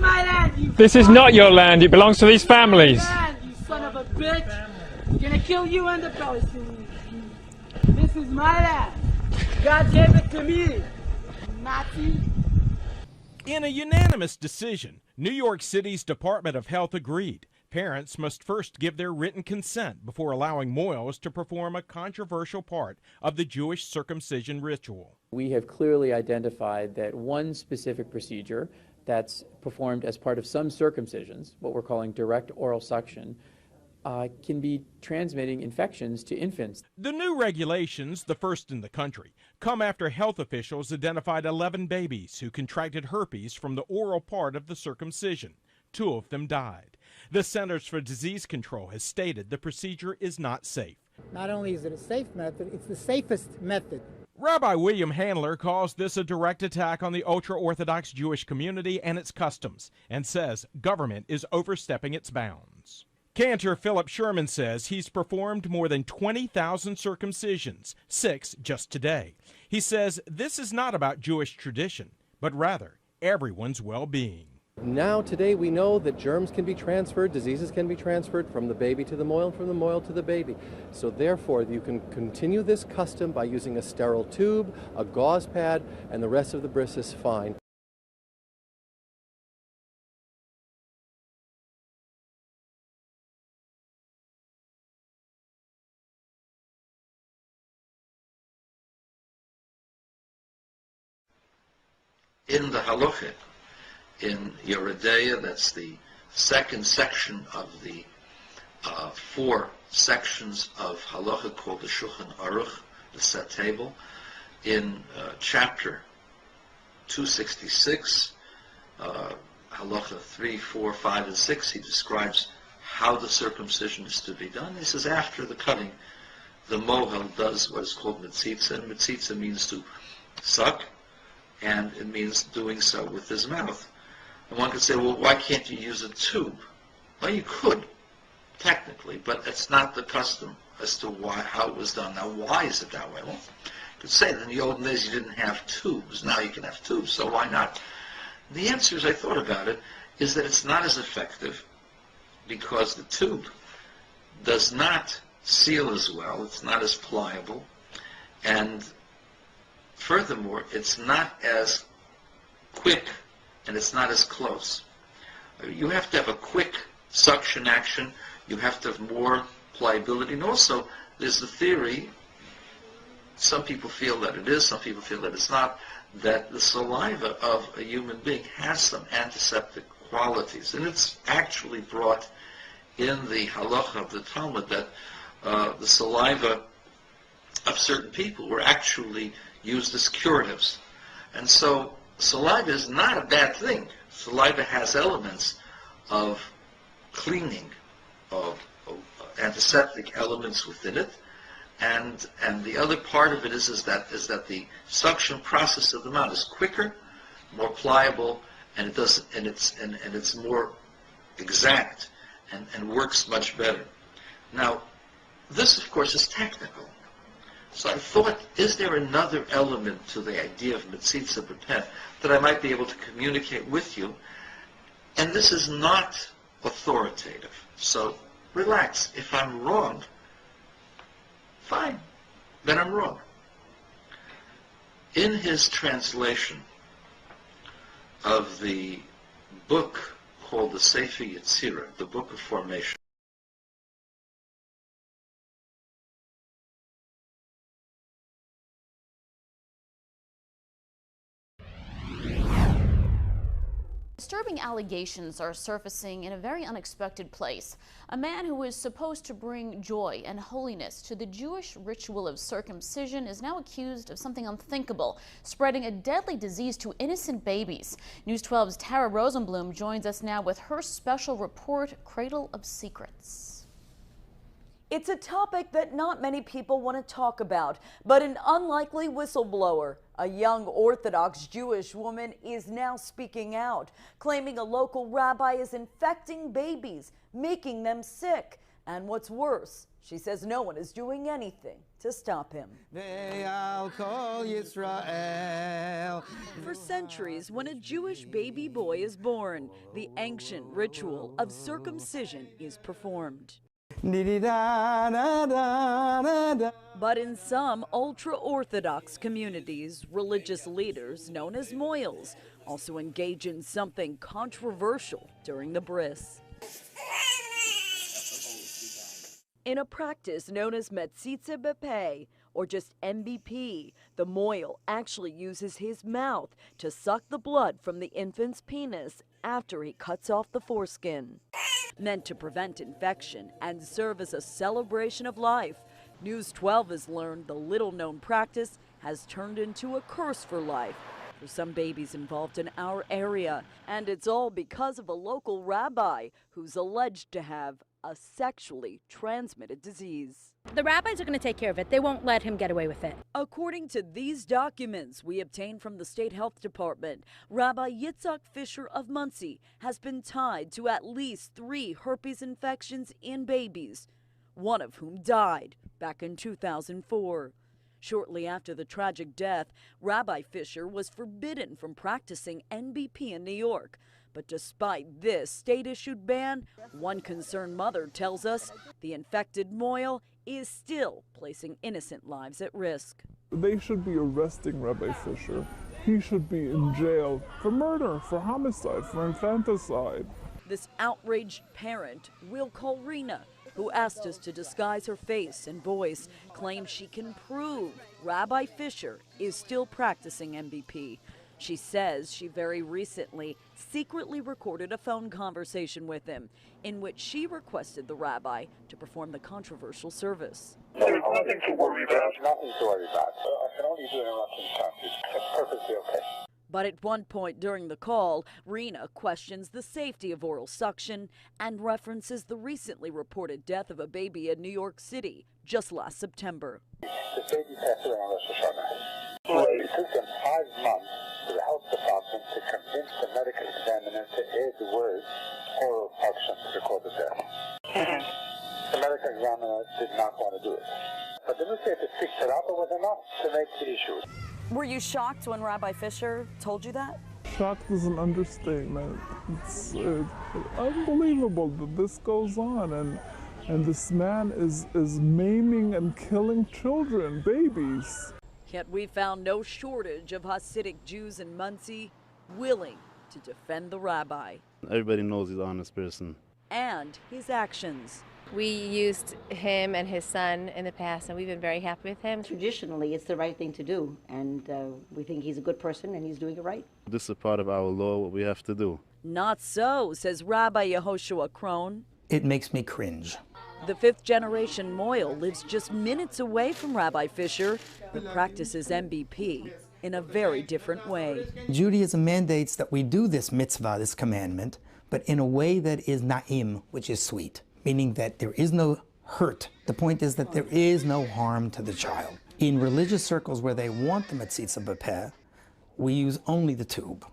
my land, you This is not your land. It belongs to these families. land, you son of a bitch. I'm gonna kill you and the Palestinians. This is my land. God gave it to me. Nazi. In a unanimous decision, New York City's Department of Health agreed. Parents must first give their written consent before allowing Moyles to perform a controversial part of the Jewish circumcision ritual. We have clearly identified that one specific procedure that's performed as part of some circumcisions, what we're calling direct oral suction, can be transmitting infections to infants. The new regulations, the first in the country, come after health officials identified 11 babies who contracted herpes from the oral part of the circumcision. 2 of them died. The Centers for Disease Control has stated the procedure is not safe. Not only is it a safe method, it's the safest method. Rabbi William Handler calls this a direct attack on the ultra-Orthodox Jewish community and its customs, and says government is overstepping its bounds. Cantor Philip Sherman says he's performed more than 20,000 circumcisions, 6 just today. He says this is not about Jewish tradition, but rather everyone's well-being. Now, today, we know that germs can be transferred, diseases can be transferred from the baby to the moil, and from the moil to the baby. So therefore, you can continue this custom by using a sterile tube, a gauze pad, and the rest of the bris is fine. In the halacha, in Yeridea, that's the second section of the 4 sections of halacha called the Shulchan Aruch, the set table. In chapter 266, halacha 3, 4, 5, and 6, he describes how the circumcision is to be done. He says after the cutting, the mohel does what is called mitzitza, and mitzitza means to suck, and it means doing so with his mouth. And one could say, well, why can't you use a tube? Well, you could, technically, but it's not the custom as to how it was done. Now, why is it that way? Well, you could say that in the olden days you didn't have tubes. Now you can have tubes, so why not? The answer, as I thought about it, is that it's not as effective because the tube does not seal as well. It's not as pliable. And furthermore, it's not as quick and it's not as close. You have to have a quick suction action. You have to have more pliability. And also, there's the theory, some people feel that it is, some people feel that it's not, that the saliva of a human being has some antiseptic qualities. And it's actually brought in the halacha of the Talmud that the saliva of certain people were actually used as curatives. And so saliva is not a bad thing. Saliva has elements of cleaning, of antiseptic elements within it, and the other part of it is that the suction process of the mouth is quicker, more pliable, and it's more exact and works much better. Now, this of course is technical. So I thought, is there another element to the idea of mitzitza b'peh that I might be able to communicate with you? And this is not authoritative. So relax. If I'm wrong, fine. Then I'm wrong. In his translation of the book called the Sefer Yetzirah, the Book of Formation, Disturbing allegations are surfacing in a very unexpected place. A man who is supposed to bring joy and holiness to the Jewish ritual of circumcision is now accused of something unthinkable, spreading a deadly disease to innocent babies. News 12's Tara Rosenblum joins us now with her special report, Cradle of Secrets. It's a topic that not many people want to talk about, but an unlikely whistleblower, a young Orthodox Jewish woman, is now speaking out, claiming a local rabbi is infecting babies, making them sick. And what's worse, She says no one is doing anything to stop him. For centuries, when a Jewish baby boy is born, the ancient ritual of circumcision is performed. But in some ultra-Orthodox communities, religious leaders, known as moyals, also engage in something controversial during the bris. In a practice known as Metzitze B'Peh, or just MBP, the moil actually uses his mouth to suck the blood from the infant's penis after he cuts off the foreskin. Meant to prevent infection and serve as a celebration of life, News 12 has learned the little-known practice has turned into a curse for life for some babies involved in our area. And it's all because of a local rabbi who's alleged to have a sexually transmitted disease. The rabbis are going to take care of it. They won't let him get away with it. According to these documents we obtained from the state health department, Rabbi Yitzhak Fisher of Muncie has been tied to at least 3 herpes infections in babies, one of whom died back in 2004. Shortly after the tragic death, Rabbi Fisher was forbidden from practicing NBP in New York. But despite this state-issued ban, one concerned mother tells us the infected moil is still placing innocent lives at risk. They should be arresting Rabbi Fisher. He should be in jail for murder, for homicide, for infanticide. This outraged parent, we'll call Rena, who asked us to disguise her face and voice, claims she can prove Rabbi Fisher is still practicing NBP. She says she very recently secretly recorded a phone conversation with him in which she requested the rabbi to perform the controversial service. There's nothing to worry about. Nothing to worry about. I can only do interrupting practice. That's perfectly okay. But at one point during the call, Rena questions the safety of oral suction and references the recently reported death of a baby in New York City just last September. The baby passed away on Rosh Hashanah. It took them 5 months for the health department to convince the medical examiner to add the words oral suction to record the death. The medical examiner did not want to do it. But then we had to fix it up, it was enough to make the issue. Were you shocked when Rabbi Fisher told you that? Shocked is an understatement. It's unbelievable that this goes on, and this man is maiming and killing children, babies. Yet we found no shortage of Hasidic Jews in Muncie willing to defend the rabbi. Everybody knows he's an honest person. And his actions. We used him and his son in the past, and we've been very happy with him. Traditionally, it's the right thing to do, and we think he's a good person and he's doing it right. This is a part of our law, what we have to do. Not so, says Rabbi Yehoshua Krohn. It makes me cringe. The 5th-generation moil lives just minutes away from Rabbi Fisher, who practices NBP in a very different way. Judaism mandates that we do this mitzvah, this commandment, but in a way that is na'im, which is sweet, meaning that there is no hurt. The point is that there is no harm to the child. In religious circles where they want the Metzitze B'Peh, we use only the tube.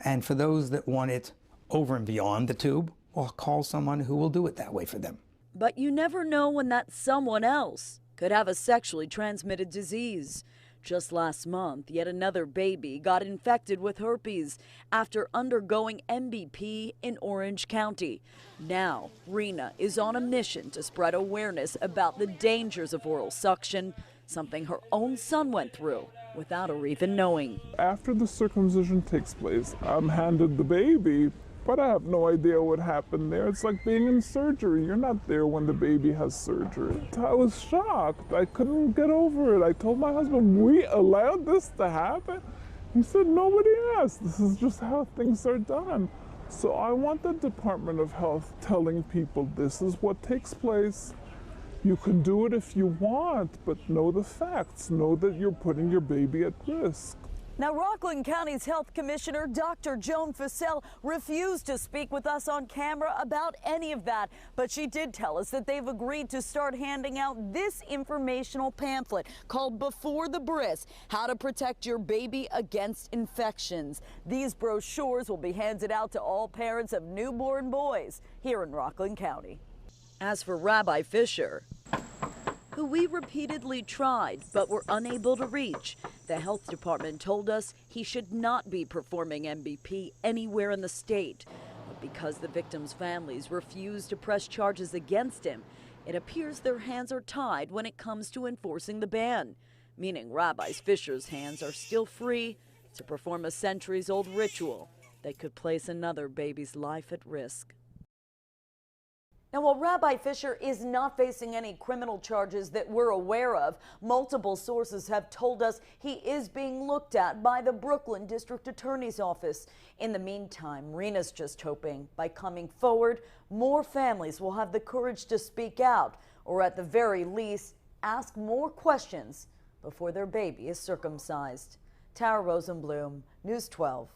And for those that want it over and beyond the tube, we'll call someone who will do it that way for them. But you never know when that someone else could have a sexually transmitted disease. Just last month, yet another baby got infected with herpes after undergoing NBP in Orange County. Now, Rena is on a mission to spread awareness about the dangers of oral suction, something her own son went through without her even knowing. After the circumcision takes place, I'm handed the baby, but I have no idea what happened there. It's like being in surgery. You're not there when the baby has surgery. I was shocked. I couldn't get over it. I told my husband, we allowed this to happen? He said, nobody asked. This is just how things are done. So I want the Department of Health telling people this is what takes place. You can do it if you want, but know the facts. Know that you're putting your baby at risk. Now, Rockland County's Health Commissioner, Dr. Joan Fussell, refused to speak with us on camera about any of that, but she did tell us that they've agreed to start handing out this informational pamphlet called Before the Bris, How to Protect Your Baby Against Infections. These brochures will be handed out to all parents of newborn boys here in Rockland County. As for Rabbi Fisher, who we repeatedly tried but were unable to reach, the health department told us he should not be performing MBP anywhere in the state. But because the victims' families refused to press charges against him, it appears their hands are tied when it comes to enforcing the ban, meaning Rabbi Fisher's hands are still free to perform a centuries-old ritual that could place another baby's life at risk. Now, while Rabbi Fisher is not facing any criminal charges that we're aware of, multiple sources have told us he is being looked at by the Brooklyn District Attorney's Office. In the meantime, Rena's just hoping by coming forward, more families will have the courage to speak out, or at the very least, ask more questions before their baby is circumcised. Tara Rosenblum, News 12.